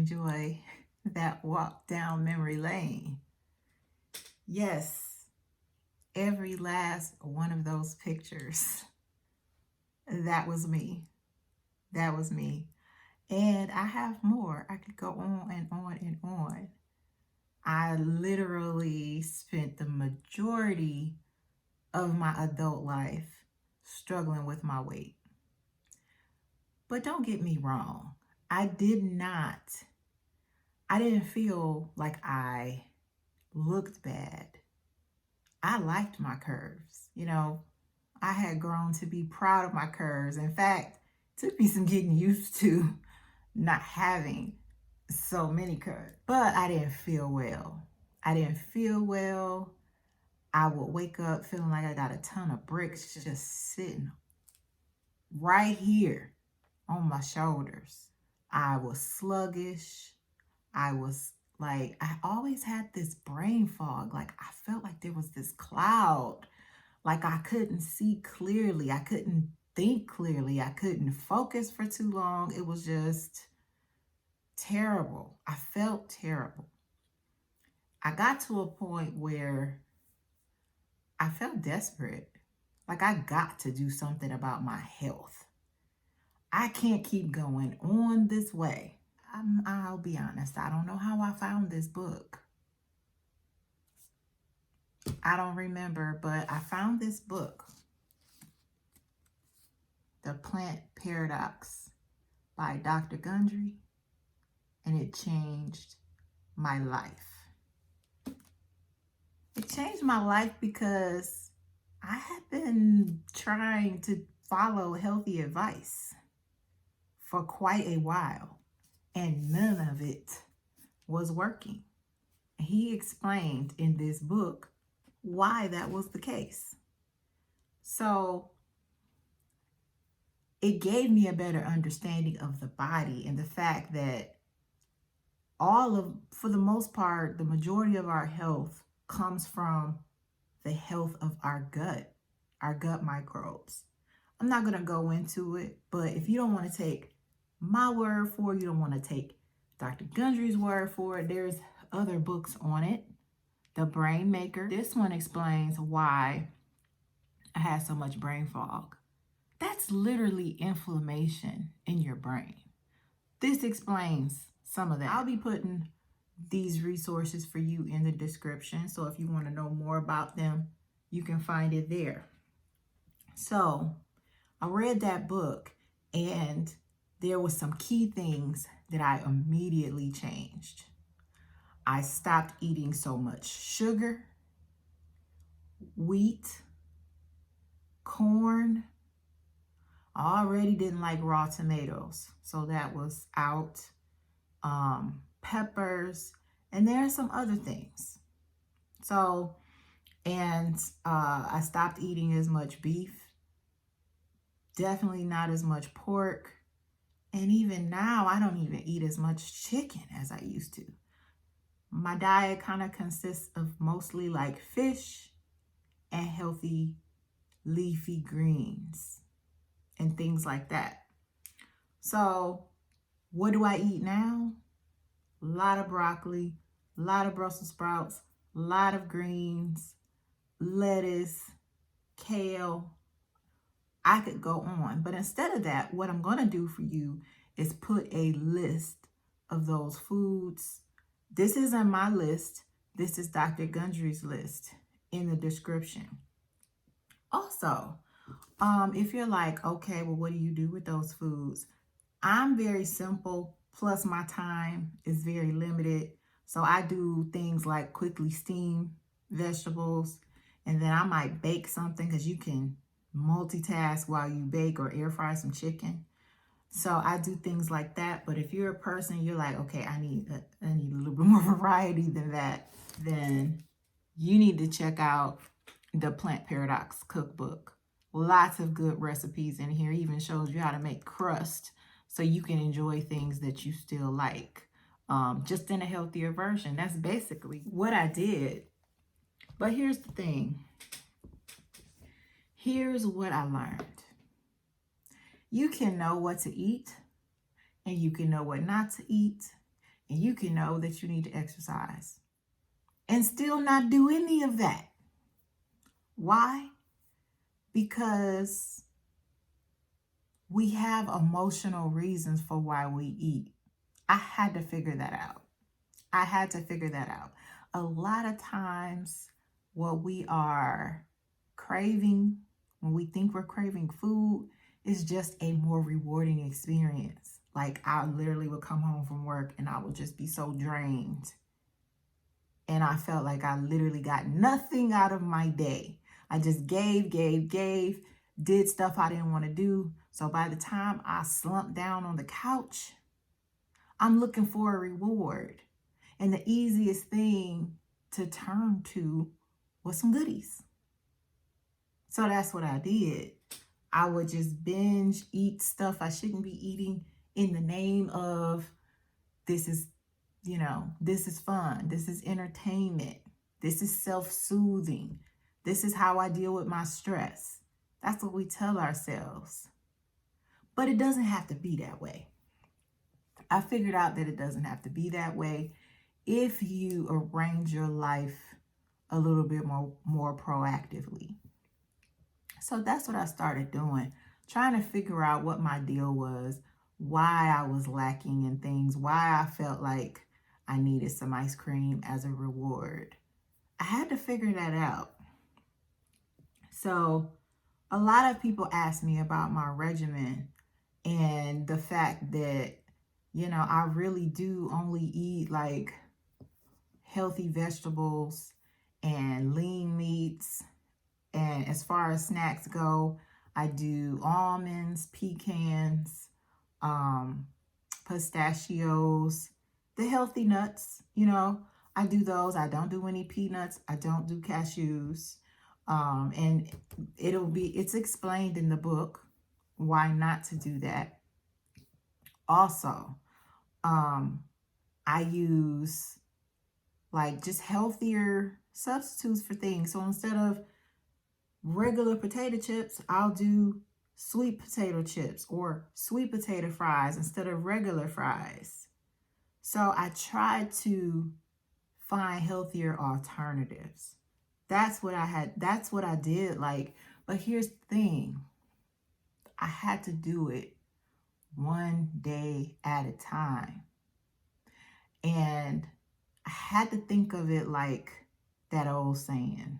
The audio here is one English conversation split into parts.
enjoy that walk down memory lane. Yes, every last one of those pictures, that was me. That was me. And I have more. I could go on and on and on. I literally spent the majority of my adult life struggling with my weight. But don't get me wrong, I didn't feel like I looked bad. I liked my curves. I had grown to be proud of my curves. In fact, it took me some getting used to not having so many curves. But I didn't feel well. I didn't feel well. I would wake up feeling like I got a ton of bricks just sitting right here on my shoulders. I was sluggish. I always had this brain fog. Like I felt like there was this cloud. Like I couldn't see clearly. I couldn't think clearly. I couldn't focus for too long. It was just terrible. I felt terrible. I got to a point where I felt desperate. Like I got to do something about my health. I can't keep going on this way. I'll be honest, I don't know how I found this book. I don't remember, but I found this book, The Plant Paradox by Dr. Gundry, and it changed my life. It changed my life because I had been trying to follow healthy advice for quite a while, and none of it was working. He explained in this book why that was the case. So it gave me a better understanding of the body and the fact that for the most part, the majority of our health comes from the health of our gut microbes. I'm not going to go into it, but if you don't want to take my word for it, you don't want to take Dr. Gundry's word for it, there's other books on it. The Brain Maker. This one explains why I had so much brain fog. That's literally inflammation in your brain. This explains some of that. I'll be putting these resources for you in the description. So if you want to know more about them, you can find it there. So I read that book and there was some key things that I immediately changed. I stopped eating so much sugar, wheat, corn. I already didn't like raw tomatoes, so that was out. Peppers, and there are some other things. So, I stopped eating as much beef, definitely not as much pork, and even now I don't even eat as much chicken as I used to. My diet kind of consists of mostly like fish and healthy leafy greens and things like that. So what do I eat now? A lot of broccoli, a lot of Brussels sprouts, a lot of greens, lettuce, kale. I could go on, but instead of that, what I'm going to do for you is put a list of those foods. This isn't my list. This is Dr. Gundry's list in the description. Also, if you're like, okay, well, what do you do with those foods? I'm very simple, plus my time is very limited. So I do things like quickly steam vegetables, and then I might bake something because you can multitask while you bake or air fry some chicken. So I do things like that. But if you're a person, you're like, okay, I need a little bit more variety than that, then you need to check out the Plant Paradox cookbook. Lots of good recipes in here. It even shows you how to make crust so you can enjoy things that you still like, just in a healthier version. That's basically what I did. But here's the thing. Here's what I learned. You can know what to eat, and you can know what not to eat. And you can know that you need to exercise and still not do any of that. Why? Because we have emotional reasons for why we eat. I had to figure that out. A lot of times, what we are craving, when we think we're craving food, is just a more rewarding experience. Like, I literally would come home from work and I would just be so drained. And I felt like I literally got nothing out of my day. I just gave, did stuff I didn't want to do. So by the time I slumped down on the couch, I'm looking for a reward. And the easiest thing to turn to was some goodies. So that's what I did. I would just binge eat stuff I shouldn't be eating in the name of this is, this is fun. This is entertainment. This is self-soothing. This is how I deal with my stress. That's what we tell ourselves. But it doesn't have to be that way. I figured out that it doesn't have to be that way if you arrange your life a little bit more proactively. So that's what I started doing, trying to figure out what my deal was, why I was lacking in things, why I felt like I needed some ice cream as a reward. I had to figure that out. So a lot of people ask me about my regimen and the fact that, I really do only eat like healthy vegetables and lean meats. And as far as snacks go, I do almonds, pecans, pistachios, the healthy nuts, I do those. I don't do any peanuts. I don't do cashews. And it's explained in the book why not to do that. Also, I use like just healthier substitutes for things. So instead of regular potato chips, I'll do sweet potato chips or sweet potato fries instead of regular fries. So I try to find healthier alternatives. That's what I did. But here's the thing. I had to do it one day at a time. And I had to think of it like that old saying,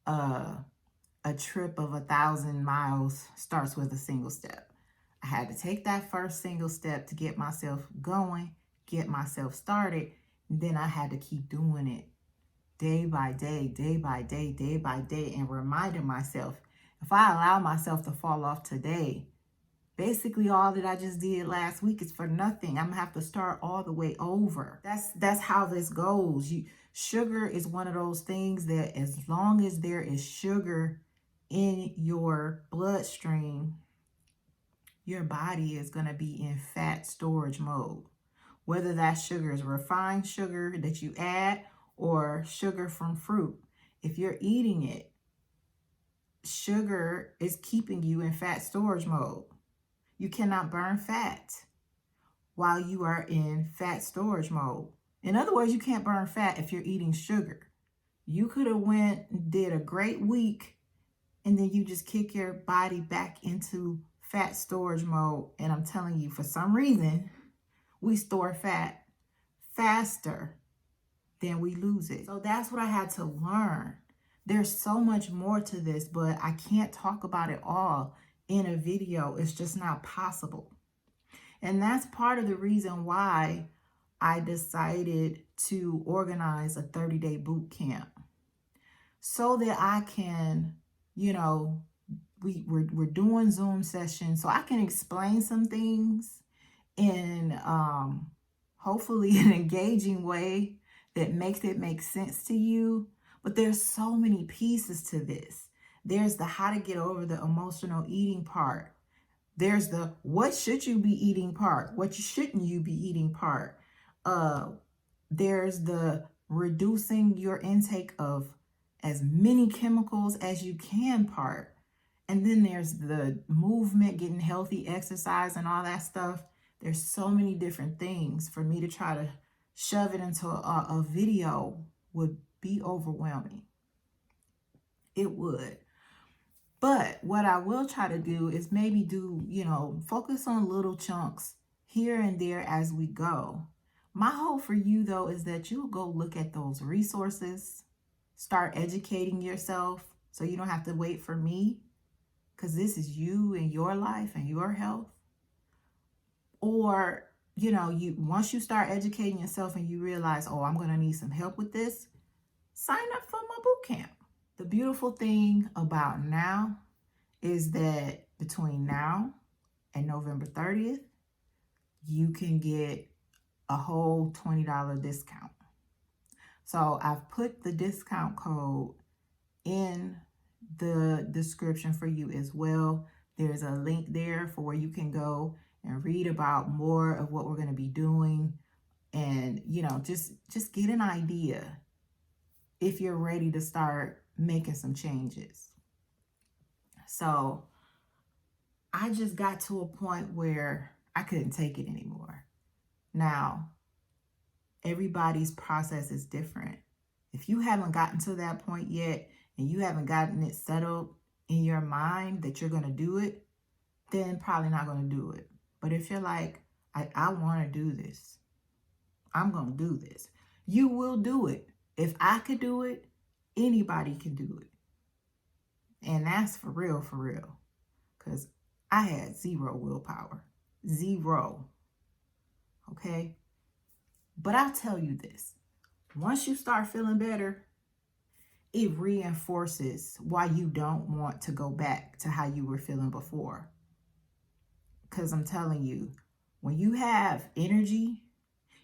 a trip of 1,000 miles starts with a single step. I had to take that first single step to get myself going, get myself started. And then I had to keep doing it day by day, and reminding myself, if I allow myself to fall off today, basically all that I just did last week is for nothing. I'm gonna have to start all the way over. That's how this goes. Sugar is one of those things that as long as there is sugar in your bloodstream, your body is gonna be in fat storage mode. Whether that sugar is refined sugar that you add or sugar from fruit. If you're eating it, sugar is keeping you in fat storage mode. You cannot burn fat while you are in fat storage mode. In other words, you can't burn fat if you're eating sugar. You could have went and did a great week and then you just kick your body back into fat storage mode. And I'm telling you, for some reason, we store fat faster than we lose it. So that's what I had to learn. There's so much more to this, but I can't talk about it all in a video. It's just not possible. And that's part of the reason why I decided to organize a 30-day boot camp so that I can, we're doing Zoom sessions so I can explain some things in hopefully an engaging way that makes it make sense to you. But there's so many pieces to this. There's the how to get over the emotional eating part. There's the what should you be eating part, what shouldn't you be eating part. There's the reducing your intake of as many chemicals as you can part. And then there's the movement, getting healthy exercise and all that stuff. There's so many different things. For me to try to shove it into a video would be overwhelming. It would. But what I will try to do is maybe do, focus on little chunks here and there as we go. My hope for you, though, is that you'll go look at those resources, start educating yourself so you don't have to wait for me, because this is you and your life and your health. Or, once you start educating yourself and you realize, oh, I'm going to need some help with this, sign up for my boot camp. The beautiful thing about now is that between now and November 30th, you can get a whole $20 discount. So I've put the discount code in the description for you as well. There's a link there for where you can go and read about more of what we're going to be doing, and just get an idea if you're ready to start making some changes. So I just got to a point where I couldn't take it anymore. Now, everybody's process is different. If you haven't gotten to that point yet and you haven't gotten it settled in your mind that you're going to do it, then probably not going to do it. But if you're like, I want to do this, I'm going to do this, you will do it. If I could do it, anybody can do it. And that's for real, because I had zero willpower. Zero. Okay? But I'll tell you this. Once you start feeling better, it reinforces why you don't want to go back to how you were feeling before. Because I'm telling you, when you have energy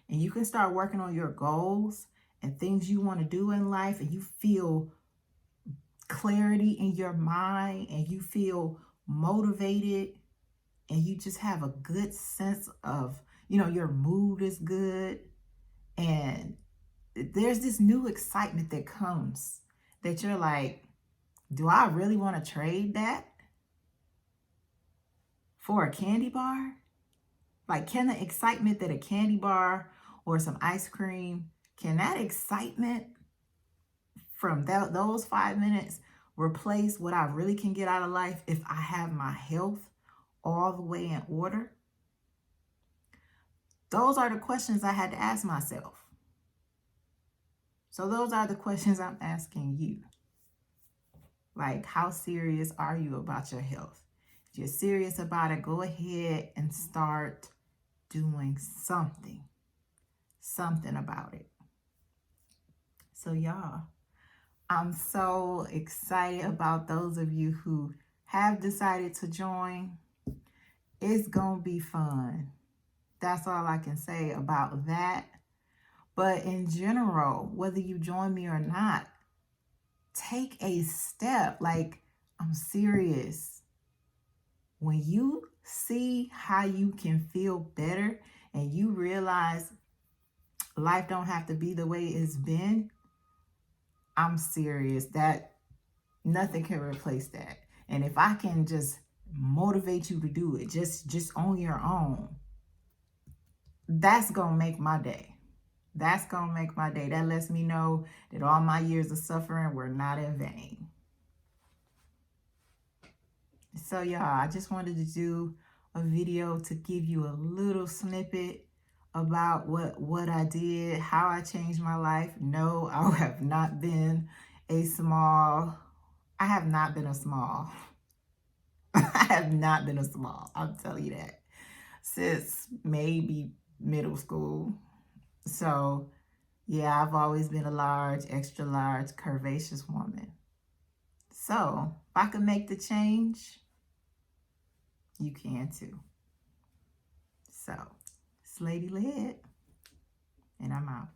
and you can start working on your goals and things you want to do in life, and you feel clarity in your mind and you feel motivated and you just have a good sense of, your mood is good, and there's this new excitement that comes that you're like, do I really want to trade that for a candy bar? Like, can the excitement that a candy bar or some ice cream, can that excitement from those 5 minutes replace what I really can get out of life if I have my health all the way in order? Those are the questions I had to ask myself. So those are the questions I'm asking you. Like, how serious are you about your health? If you're serious about it, go ahead and start doing something about it. So y'all, I'm so excited about those of you who have decided to join. It's going to be fun. That's all I can say about that. But in general, whether you join me or not, take a step. Like, I'm serious. When you see how you can feel better and you realize life don't have to be the way it's been, I'm serious. That nothing can replace that. And if I can just motivate you to do it just on your own, that's gonna make my day. That's gonna make my day. That lets me know that all my years of suffering were not in vain. So y'all, I just wanted to do a video to give you a little snippet about what I did, how I changed my life. No, I have not been a small. I have not been a small. I have not been a small. I'll tell you that. Since maybe middle school. So yeah, I've always been a large, extra large, curvaceous woman. So if I can make the change, you can too. So it's Lady Led, and I'm out.